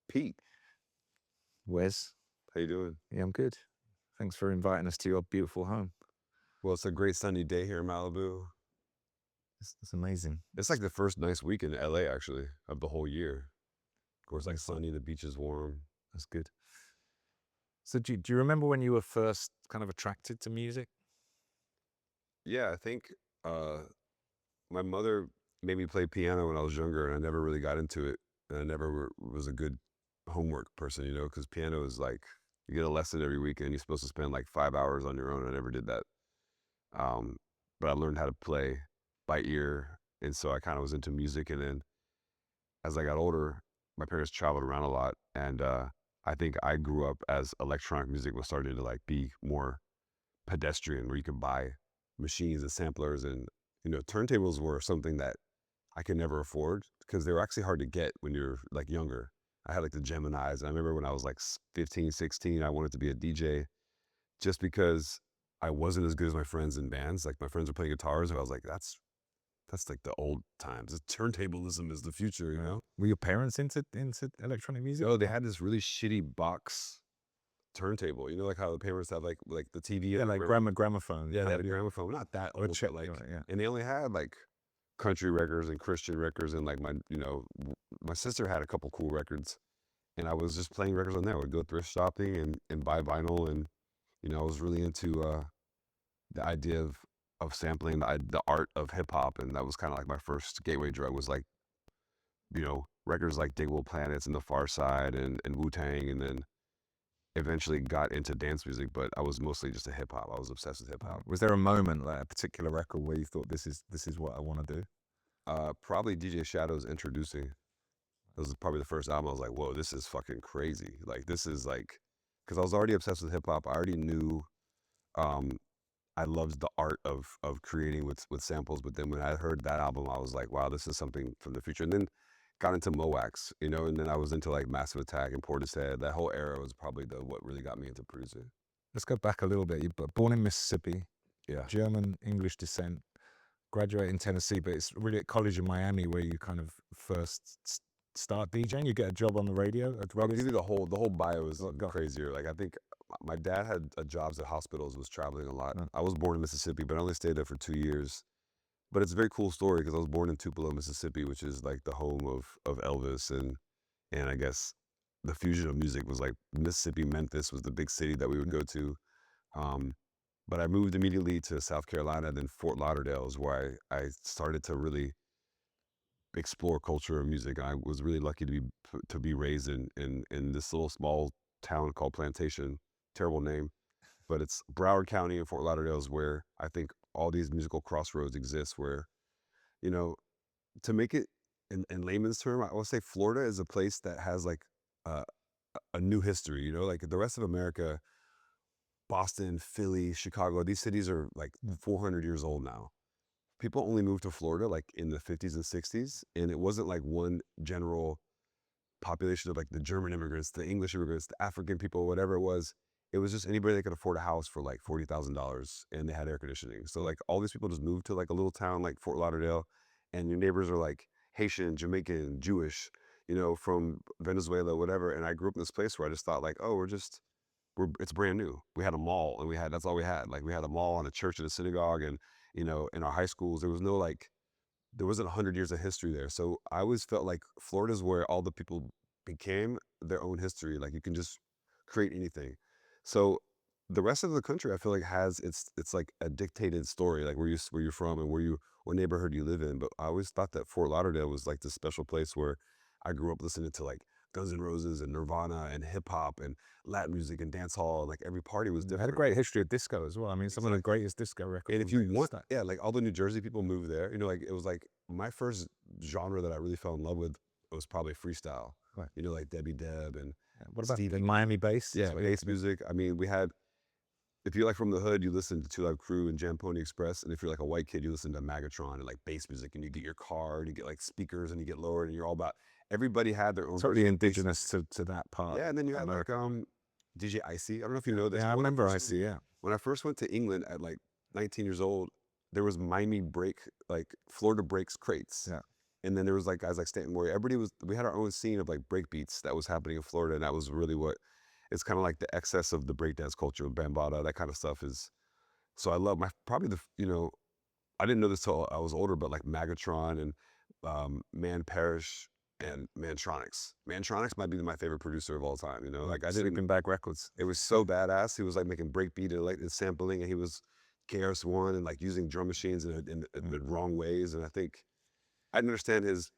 Pete, Wes, how you doing? yeah, I'm good. Thanks for inviting us to your beautiful home. Well, it's a great sunny day here in Malibu. It's amazing. It's like the first nice week in LA, actually, of the whole year. Of course, like That's sunny, the beach is warm. That's good. So do you remember when you were first kind of attracted to music? Yeah, I think uh, my mother made me play piano when I was younger, and I never really got into it. And I never was a good homework person, because piano is like you get a lesson every week, and you're supposed to spend like 5 hours on your own. I never did that. Um, but I learned how to play by ear, and so I kind of was into music. And then as I got older, my parents traveled around a lot, and I think I grew up as electronic music was starting to like be more pedestrian, where you could buy machines and samplers, and turntables were something that I could never afford because they were actually hard to get when you're like younger. I had like the Geminis, and I remember when I was like 15, 16, I wanted to be a DJ just because I wasn't as good as my friends in bands. Like my friends were playing guitars, and I was like, that's like the old times. The turntablism is the future. Were your parents into electronic music? Oh, they had this really shitty box turntable. You know, like how the parents have like the TV. Yeah, like gramophone. Yeah, they had a gramophone. Not that Or a old, check, but like, yeah. and they only had like country records and Christian records, and like my sister had a couple cool records, and I was just playing records on there. I would go thrift shopping and buy vinyl, and I was really into the idea of sampling the art of hip hop, and that was kind of like my first gateway drug. Was like records like Digable Planets and The Far Side and Wu Tang, and then eventually got into dance music. But I was mostly just a hip hop. I was obsessed with hip hop. Was there a moment, like a particular record, where you thought this is what I want to do? Probably DJ Shadow's Introducing. That was probably the first album. I was like, whoa, this is fucking crazy. Like this is like, because I was already obsessed with hip hop. I already knew. Um, I loved the art of creating with samples, but then when I heard that album, I was like, wow, this is something from the future. And then got into Moax, and then I was into like Massive Attack and Portishead. That whole era was probably what really got me into producing. Let's go back a little bit. You were born in Mississippi, Yeah. German English descent, graduated in Tennessee, but it's really at college in Miami where you kind of first start DJing. You get a job on the radio. I'll give you the whole bio is crazier. Like I think my dad had jobs at hospitals, was traveling a lot. I was born in Mississippi, but I only stayed there for 2 years. But it's a very cool story because I was born in Tupelo, Mississippi, which is like the home of Elvis, and I guess the fusion of music was like Mississippi. Memphis was the big city that we would go to. But I moved immediately to South Carolina, then Fort Lauderdale is where I started to really explore culture and music. I was really lucky to be raised in this little small town called Plantation. Terrible name, but it's Broward County and Fort Lauderdale is where I think all these musical crossroads exist. Where you know, to make it in layman's term, I would say Florida is a place that has like uh, a new history. Like the rest of America, Boston, Philly, Chicago, these cities are like 400 years old now. People only moved to Florida like in the 50s and 60s, and it wasn't like one general population of like the German immigrants, the English immigrants, the African people, whatever it was. It was just anybody that could afford a house for like $40,000 and they had air conditioning. So like all these people just moved to like a little town like Fort Lauderdale, and your neighbors are like Haitian, Jamaican, Jewish, from Venezuela, whatever. And I grew up in this place where I just thought like, oh, it's brand new. We had a mall, and that's all we had. Like we had a mall and a church and a synagogue, and in our high schools there was no like there wasn't 100 years of history there. So I always felt like Florida's where all the people became their own history. Like you can just create anything. So the rest of the country, I feel like has it's like a dictated story, like where you're from and what neighborhood you live in. But I always thought that Fort Lauderdale was like this special place where I grew up listening to like Guns N' Roses and Nirvana and hip hop and Latin music and dance hall, and like every party was It different. had a great history of disco as well. I mean, some of the greatest disco records. And if you want, yeah, like all the New Jersey people moved there. Like it was like my first genre that I really fell in love with was probably freestyle. Right. Like Debbie Deb and what about Stevie. Miami bass? Yeah, bass music. I mean, we had. If you're like from the hood, you listen to Two Live Crew and Jam Pony Express, and if you're like a white kid, you listen to Magatron and like bass music, and you get your car, and you get like speakers, and you get lowered, and you're all about. Everybody had their own. Totally indigenous to that part. Yeah, and then you had like DJ Icy. I don't know if you know this. Yeah, I remember Icy. Yeah. When I first went to England at like 19 years old, there was Miami break, like Florida breaks crates. Yeah. And then there was like guys like Stanton Murray. We had our own scene of like break beats that was happening in Florida. And that was really what, it's kind of like the excess of the breakdance culture, Bambaataa, that kind of stuff is. So I love probably I didn't know this till I was older, but like Magatron and Man Parrish and Mantronics. Mantronics might be my favorite producer of all time. Like I didn't. Sleeping Bag Records. It was so badass. He was like making breakbeat and like sampling, and he was KRS-One and like using drum machines in the wrong ways. And I think I didn't understand his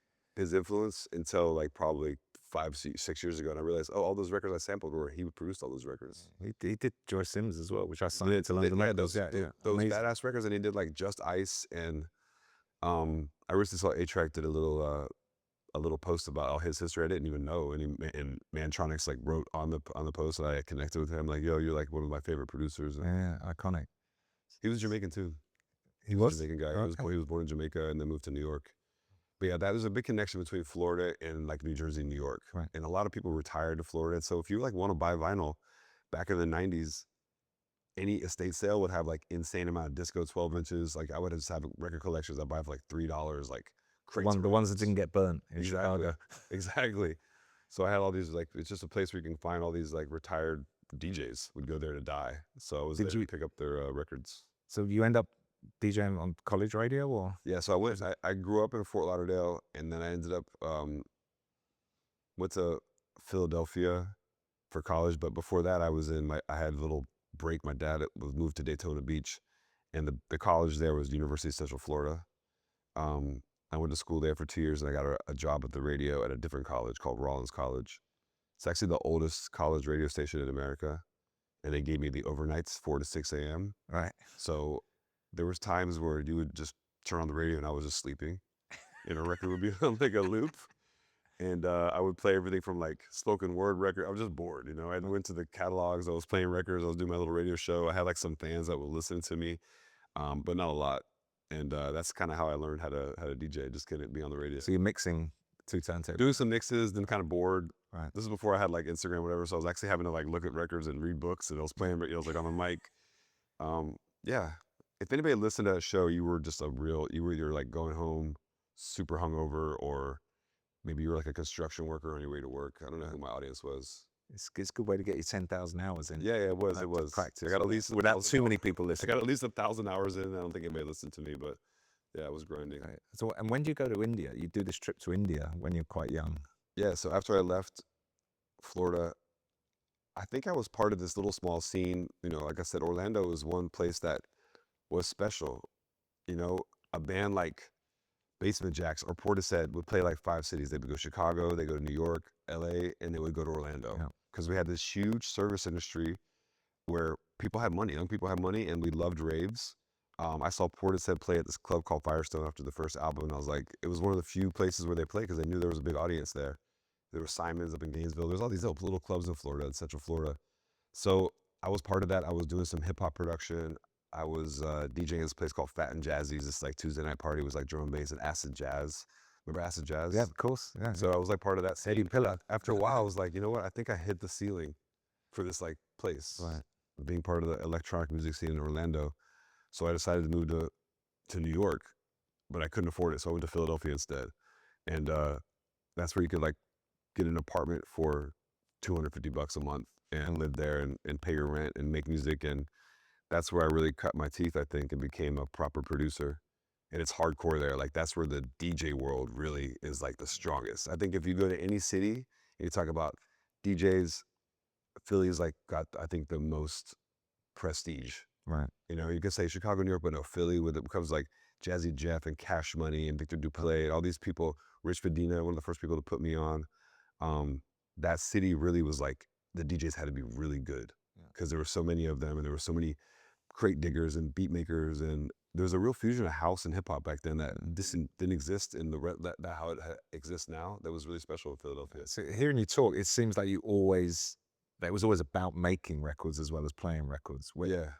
influence until like probably 5, 6 years ago, and I realized, oh, all those records I sampled he produced all those records. He did Joy Sims as well, which I signed to London Records. Those badass records, and he did like Just Ice, and I recently saw A-Track did a little post about his history. I didn't even know, and Mantronics like wrote on the post, and I connected with him like, yo, you're like one of my favorite producers. Yeah, iconic. He was Jamaican too. He was a Jamaican guy. Okay. He was born in Jamaica and then moved to New York. But yeah, that was a big connection between Florida and like New Jersey, New York. Right. And a lot of people retired to Florida. So if you like want to buy vinyl, back in the 90s, any estate sale would have like insane amount of disco 12 inches. Like I would just have record collections I buy for like $3, like the ones that didn't get burnt in Chicago. Exactly. So I had all these, like, it's just a place where you can find all these like retired DJs would go there to die. So I was there to pick up their records. So you end up DJing on college radio, or? Yeah, so I grew up in Fort Lauderdale, and then I ended up went to Philadelphia for college. But before that, I had a little break. My dad was moved to Daytona Beach, and the college there was University of Central Florida. I went to school there for 2 years, and I got a job at the radio at a different college called Rollins College. It's actually the oldest college radio station in America, and they gave me the overnights 4 to 6 a.m. Right. So there was times where you would just turn on the radio and I was just sleeping, and a record would be on like a loop, and I would play everything from like spoken word record. I was just bored, I went to the catalogs. I was playing records. I was doing my little radio show. I had like some fans that would listen to me, but not a lot. And that's kind of how I learned how to DJ. Just couldn't be on the radio. So you're mixing 2 turntables. Doing some mixes, then kind of bored. Right. This is before I had like Instagram, whatever. So I was actually having to like look at records and read books, and I was playing. I was like on the mic. Yeah. If anybody listened to that show, you were either like going home super hungover, or maybe you were like a construction worker on your way to work. I don't know who my audience was. It's a good way to get you 10,000 hours in. Yeah, it was. Practice. I got at least without too many people listening. I got at least 1,000 hours in. I don't think anybody listened to me, but yeah, I was grinding. Right. So, and when do you go to India? You do this trip to India when you're quite young. Yeah. So after I left Florida, I think I was part of this little small scene. Like I said, Orlando was one place that was special. A band like Basement Jacks or Portishead would play like 5 cities. They would go to Chicago, they go to New York, LA, and they would go to Orlando. Because we had this huge service industry where people had money, young people had money, and we loved raves. I saw Portishead play at this club called Firestone after the first album, and I was like, it was one of the few places where they played because they knew there was a big audience there. There was Simon's up in Gainesville. There's all these little clubs in Florida, in Central Florida. So I was part of that. I was doing some hip hop production. I was DJing this place called Fat and Jazzy's. This like Tuesday night party was like drum and bass and acid jazz. Remember acid jazz? Yeah, of course. Yeah. So I was like part of that. Eddie Pillar. After a while, I was like, you know what? I think I hit the ceiling for this like place. Right. Being part of the electronic music scene in Orlando. So I decided to move to New York, but I couldn't afford it. So I went to Philadelphia instead. And that's where you could like get an apartment for $250 a month and live there and pay your rent and make music. And that's where I really cut my teeth, I think, and became a proper producer. And it's hardcore there. Like that's where the DJ world really is like the strongest. I think if you go to any city and you talk about DJs, Philly's like got, I think, the most prestige. Right. You could say Chicago, New York, but no, Philly with it becomes like Jazzy Jeff and Cash Money and Victor Duplay and all these people. Rich Fadina, one of the first people to put me on. That city really was like, the DJs had to be really good because there were so many of them, and there were so many crate diggers and beat makers, and there was a real fusion of house and hip hop back then that didn't exist in that how it exists now. That was really special in Philadelphia. So hearing you talk, it seems like it was always about making records as well as playing records. Yeah,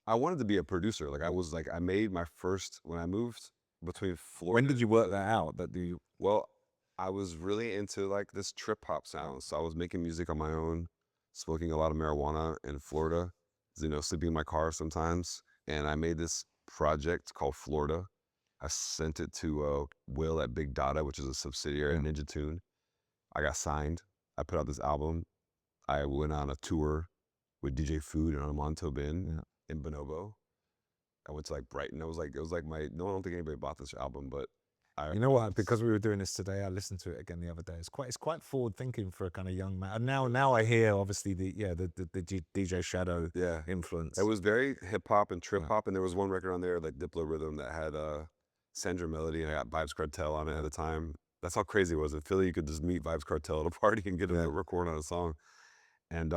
I wanted to be a producer. Like I made my first when I moved between Florida. When did you work that out? Well, I was really into like this trip hop sound, so I was making music on my own, smoking a lot of marijuana in Florida. Sleeping in my car sometimes, and I made this project called Florida, I sent it to Will at Big Data, which is a subsidiary at Ninja Tune. I got signed. I put out this album. I went on a tour with DJ Food and Armando Bin in Bonobo. I went to like Brighton. It was like my no, I don't think anybody bought this album, but You know what? Because we were doing this today, I listened to it again the other day. It's quite forward thinking for a kind of young man. And now I hear obviously the DJ Shadow influence. It was very hip hop and trip hop, and there was one record on there like Diplo Rhythm that had Sandra Melody, and I got Vibes Cartel on it at the time. That's how crazy it was. In Philly, you could just meet Vibes Cartel at a party and get them to record on a song. And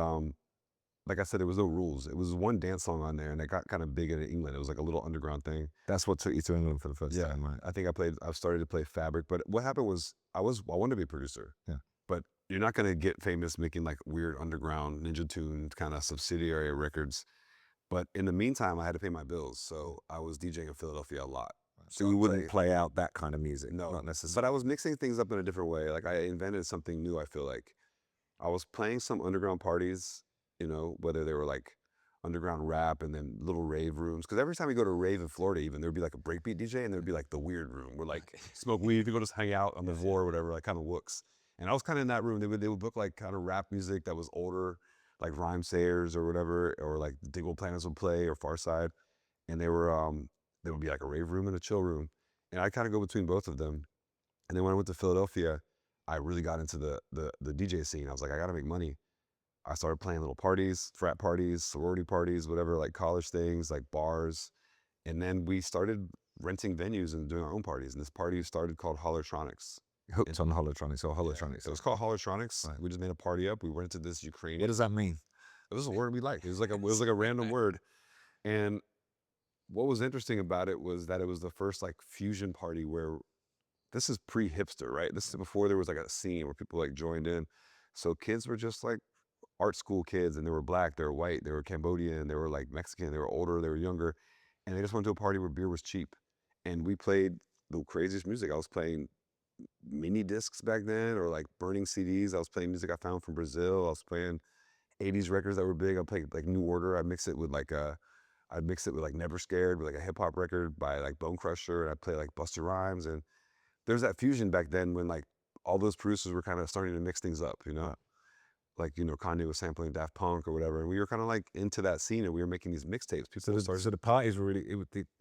like I said, there was no rules. It was one dance song on there, and it got kind of big in England. It was like a little underground thing. That's what took you to England for the first time, right? I think I started to play Fabric, but what happened was I wanted to be a producer. Yeah. But you're not gonna get famous making like weird underground Ninja Tune kind of subsidiary records. But in the meantime, I had to pay my bills, so I was DJing in Philadelphia a lot. So you wouldn't play out that kind of music, no, not necessarily. but I was mixing things up in a different way. Like I invented something new. I feel like I was playing some underground parties, whether they were like underground rap and then little rave rooms. Because every time we go to a rave in Florida, even there'd be like a breakbeat DJ and there'd be like the weird room where like smoke weed, people just hang out on the floor or whatever, like kind of wooks. And I was kind of in that room. They would book like kind of rap music that was older, like Rhyme Sayers or whatever, or like Diggle Planets would play or Far Side. And there would be like a rave room and a chill room. And I kind of go between both of them. And then when I went to Philadelphia, I really got into the DJ scene. I was like, I gotta make money. I started playing little parties, frat parties, sorority parties, whatever, like college things, like bars. And then we started renting venues and doing our own parties. And this party started called Hollertronics. Hooked on Hollertronics or Hollertronics. So it was called Hollertronics. Right. We just made a party up. We rented this Ukrainian. What does that mean? It was a word we liked. It was like a random word. And what was interesting about it was that it was the first like fusion party where this is pre-hipster, right? This is before there was like a scene where people like joined in. So kids were just like art school kids, and they were black, they were white, they were Cambodian, they were like Mexican, they were older, they were younger, and they just went to a party where beer was cheap. And we played the craziest music. I was playing mini discs back then, or like burning CDs. I was playing music I found from Brazil. I was playing 80s records that were big. I played like New Order. I'd mix it with like Never Scared, with like a hip hop record by like Bone Crusher, and I'd play like Busta Rhymes. And there's that fusion back then when like all those producers were kind of starting to mix things up, like, Kanye was sampling Daft Punk or whatever. And we were kind of like into that scene, and we were making these mixtapes. So the parties were really,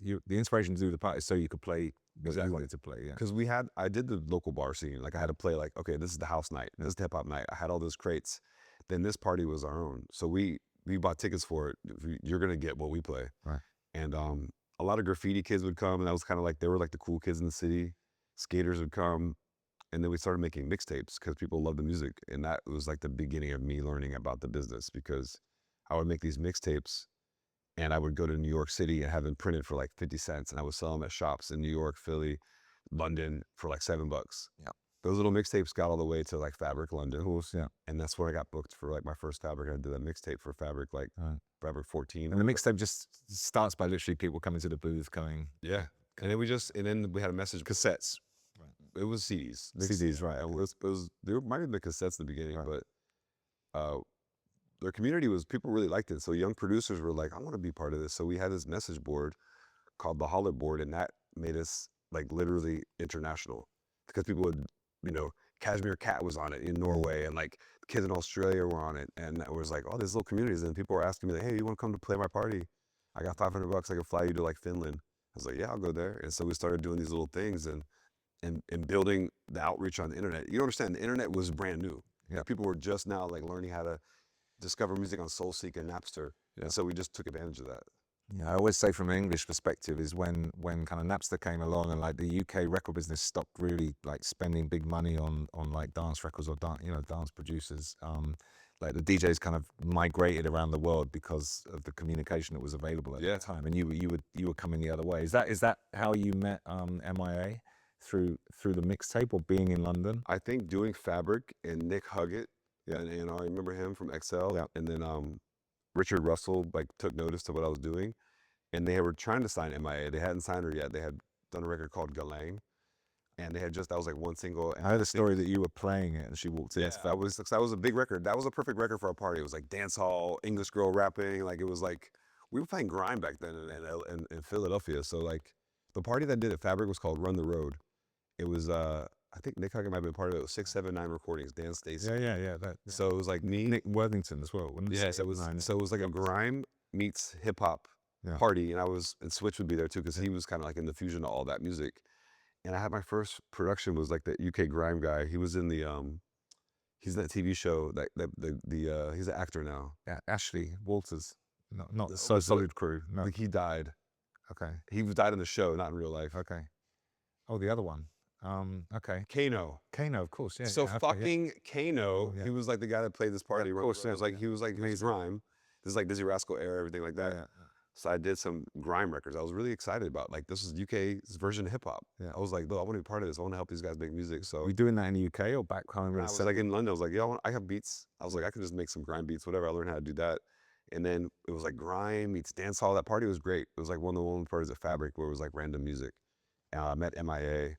the inspiration to do the parties so you could play what you wanted to play. Yeah. Because I did the local bar scene. Like I had to play like, okay, this is the house night. This is the hip hop night. I had all those crates. Then this party was our own. So we bought tickets for it. You're going to get what we play. Right. And a lot of graffiti kids would come, and that was kind of like, they were like the cool kids in the city. Skaters would come. And then we started making mixtapes because people loved the music. And that was like the beginning of me learning about the business, because I would make these mixtapes and I would go to New York City and have them printed for like 50 cents. And I would sell them at shops in New York, Philly, London for like $7. Yeah. Those little mixtapes got all the way to like Fabric London. And that's where I got booked for like my first Fabric. I did that mixtape for Fabric, like Fabric 14. And the mixtape just starts by literally people coming to the booth going. Yeah. And then we had a message. Cassettes. It was CDs. CDs, right. There might have been cassettes in the beginning, but their community people really liked it. So young producers were like, I want to be part of this. So we had this message board called the Holler Board, and that made us like literally international, because people would, Cashmere Cat was on it in Norway, and like kids in Australia were on it. And it was like, oh, there's little communities, and people were asking me like, hey, you want to come to play my party? I got $500. I can fly you to like Finland. I was like, yeah, I'll go there. And so we started doing these little things and building the outreach on the internet. You understand, the internet was brand new. Yeah. People were just now like learning how to discover music on SoulSeek and Napster. Yeah. And so we just took advantage of that. Yeah, I always say from an English perspective is when kind of Napster came along and like the UK record business stopped really like spending big money on like dance records or dance producers. Like the DJs kind of migrated around the world because of the communication that was available at the time, and you were coming the other way. Is that how you met MIA? Through the mixtape or being in London? I think doing Fabric and Nick Huggett, and I remember him from XL, and then Richard Russell like took notice to what I was doing, and they were trying to sign MIA. They hadn't signed her yet. They had done a record called Galang, and that was like one single. And I heard the story that you were playing it and she walked in. Yes, that was a big record. That was a perfect record for our party. It was like dance hall, English girl rapping. Like it was like we were playing grime back then in Philadelphia. So like The party that did it, Fabric, was called Run the Road. It was I think Nick Huggin might have been part of it. It was 679 Recordings, Dan Stacy. Yeah. So it was like me. Nick Worthington as well. Wasn't it? Yeah, it was. 679. So it was like a grime meets hip hop Yeah. party, and Switch would be there too because he was kind of like in the fusion of all that music. And I had my first production was like the UK grime guy. He was in the he's in that TV show he's an actor now. Yeah, Ashley Walters. Not The So So- Solid Crew. No. Like he died. Okay. He died in the show, not in real life. Okay. Oh, the other one. Okay. Kano. Kano, of course. Yeah. So yeah, okay, fucking Kano, Oh, yeah. he was like the guy that played this party. of Run course, the Road. yeah, He was like his grime. This is like Dizzy Rascal era, everything like Yeah. that. Yeah. So I did some grime records. I was really excited about like this is UK's version of hip hop. Yeah. I was like, look, I want to be part of this. I want to help these guys make music. So Are we doing that in the UK or back home? I was like in London. I was like, yeah, I have beats. I was like, I can just make some grime beats, whatever. I learned how to do that. And then it was like grime meets dance hall. That party was great. It was like one of the only parties at Fabric where it was like random music. And I met MIA.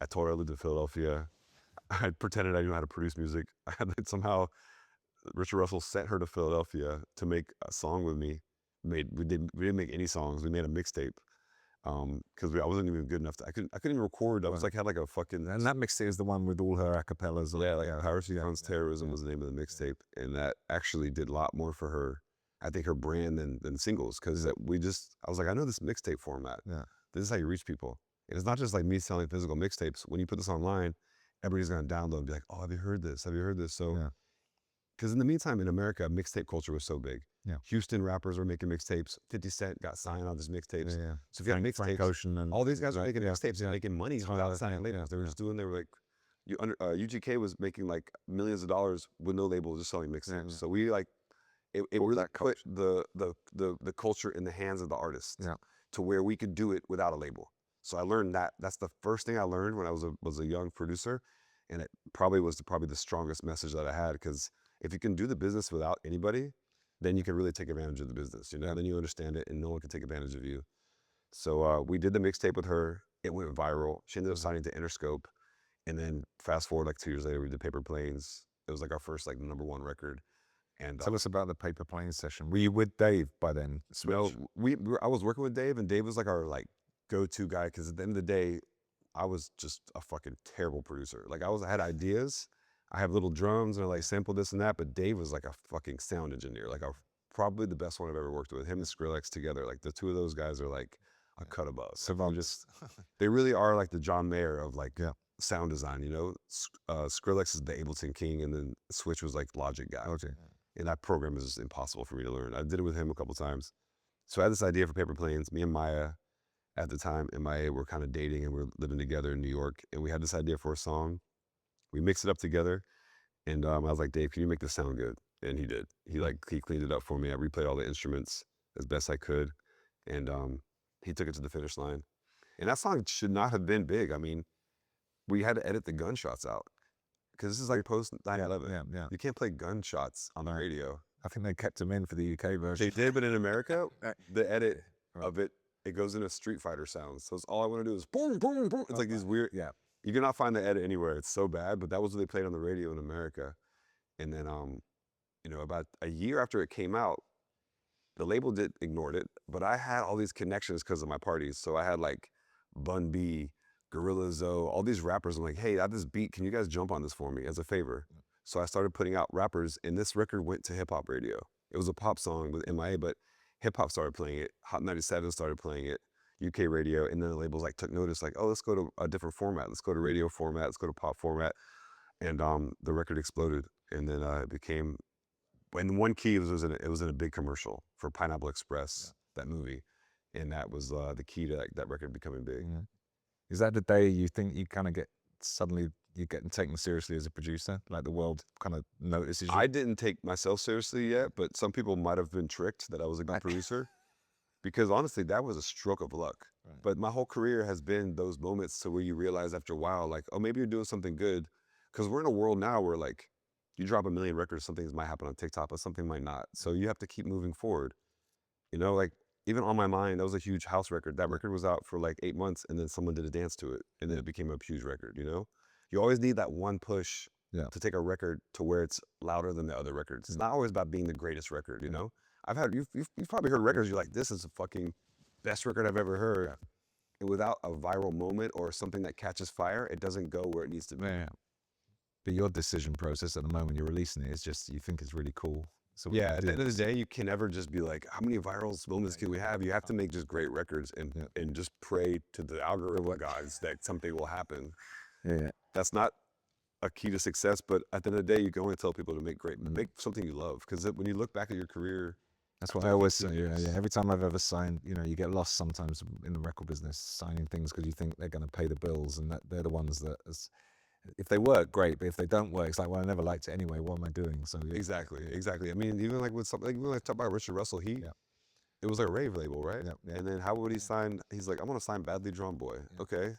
I told her I lived in Philadelphia. I pretended I knew how to produce music. I had like somehow Richard Russell sent her to Philadelphia to make a song with me. We didn't make any songs. We made a mixtape because I wasn't even good enough. I couldn't even record. I was like had like a fucking And that mixtape is the one with all her acapellas. yeah, like Piracy Owns Terrorism was the name of the mixtape, and that actually did a lot more for her. I think her brand than singles because I was like, I know this mixtape format. Yeah. This is how you reach people. And it's not just like me selling physical mixtapes. When you put this online, everybody's gonna download and be like, oh, have you heard this? Have you heard this? So, Yeah. because in the meantime, in America, mixtape culture was so big. Yeah. Houston rappers were making mixtapes. 50 Cent got signed on his mixtapes. Yeah. So if you had Frank mixtapes, Ocean and all these guys were right, making yeah, mixtapes and making money without signing labels. They were just doing. They were like, UGK was making like millions of dollars with no label, just selling mixtapes. Yeah. So we like it really that put the culture in the hands of the artists. Yeah. To where we could do it without a label. So I learned that. That's the first thing I learned when I was a young producer, and it probably was probably the strongest message that I had because if you can do the business without anybody, then you can really take advantage of the business. You know, then you understand it, and no one can take advantage of you. So we did the mixtape with her. It went viral. She ended up signing to Interscope, and then fast forward like 2 years later, we did Paper Planes. It was like our first like #1 record. And Tell us about the Paper Planes session. Were you with Dave by then? well, I was working with Dave, and Dave was like our like go-to guy because at the end of the day, I was just a fucking terrible producer. Like I had ideas, I have little drums and I like sample this and that, but Dave was like a fucking sound engineer, like probably the best one I've ever worked with. Him and Skrillex together, like the two of those guys are like a cut above. Savants. They really are like the John Mayer of like Yeah. sound design. You know, Skrillex is the Ableton king, and then Switch was like Logic guy. Okay. And that program is impossible for me to learn. I did it with him a couple times. So I had this idea for Paper Planes. Me and Maya, at the time, and Maya were kind of dating and we're living together in New York. And we had this idea for a song. We mixed it up together. And I was like, Dave, can you make this sound good? And he did. He cleaned it up for me. I replayed all the instruments as best I could. And he took it to the finish line. And that song should not have been big. I mean, we had to edit the gunshots out. Because this is like post 9/11. Yeah. You can't play gunshots on the radio. I think they kept him in for the UK version. They did, but in America, the edit of it goes into Street Fighter sounds. So it's all I want to do is boom, boom, boom. It's like these weird. Yeah. You cannot find the edit anywhere. It's so bad, but that was what they played on the radio in America. And then, about a year after it came out, the label ignored it, but I had all these connections because of my parties. So I had like Bun B, Gorilla Zoe, all these rappers. I'm like, hey, I have this beat. Can you guys jump on this for me as a favor? So I started putting out rappers, and this record went to hip hop radio. It was a pop song with MIA, but hip hop started playing it. Hot 97 started playing it, UK radio, and then the labels like took notice, like, oh, let's go to a different format. Let's go to radio format. Let's go to pop format. And the record exploded, and then it became. And One Key was in a big commercial for Pineapple Express, that movie, and that was the key to that record becoming big. Yeah. Is that the day you think you kind of you're getting taken seriously as a producer? Like the world kind of notices you? I didn't take myself seriously yet, but some people might have been tricked that I was a good producer. Because honestly, that was a stroke of luck. Right. But my whole career has been those moments to where you realize after a while, like, oh, maybe you're doing something good. Because we're in a world now where like, you drop 1 million records, something might happen on TikTok, but something might not. So you have to keep moving forward. You know, like even On My Mind, that was a huge house record. That record was out for like 8 months, and then someone did a dance to it, and then it became a huge record, you know? You always need that one push to take a record to where it's louder than the other records. It's not always about being the greatest record, you know? You've probably heard records, you're like, this is the fucking best record I've ever heard. without a viral moment or something that catches fire, it doesn't go where it needs to be. Yeah. But your decision process at the moment you're releasing it is just you think it's really cool. So Yeah, at the end of the day, you can never just be like, how many viral moments can we have? You have to make just great records and just pray to the algorithm gods that something will happen. Yeah. That's not a key to success, but at the end of the day, you can only tell people to make something you love. Because when you look back at your career, that's what I always say. Yeah. Every time I've ever signed, you get lost sometimes in the record business signing things because you think they're going to pay the bills, and that they're the ones that, if they work, great. But if they don't work, it's like, well, I never liked it anyway. What am I doing? So yeah. Exactly. I mean, even like with something, like when I talk about Richard Russell, it was like a rave label, right? Yeah. And then how would he sign? He's like, I want to sign Badly Drawn Boy. Okay.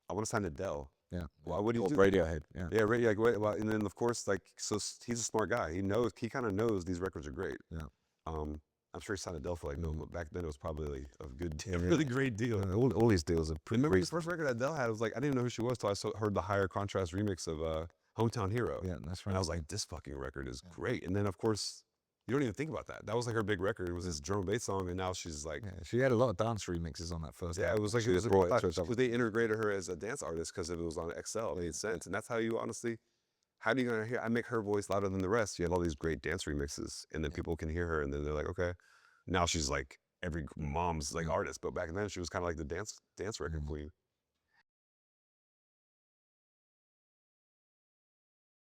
I want to sign Adele. Yeah. Why would he do Radiohead? Yeah. Yeah, right. Like, well, and then of course, like, so he's a smart guy. He kind of knows these records are great. Yeah. I'm sure he signed Adele for like no, but back then it was probably a good, really great deal. All these deals are pretty. Remember his first record Adele had? It was like I didn't even know who she was till I heard the Higher Contrast remix of Hometown Hero. Yeah, that's right. And I was like, this fucking record is great. And then of course, you don't even think about that. That was like her big record. It was this drum and bass song, and now she's like, she had a lot of dance remixes on that first. Yeah, album. it was like they integrated her as a dance artist because it was on XL. It made sense, and that's how you honestly. How do you gonna hear? I make her voice louder than the rest. You had all these great dance remixes, and then people can hear her, and then they're like, okay. Now she's like every mom's like artist, but back then she was kind of like the dance record queen.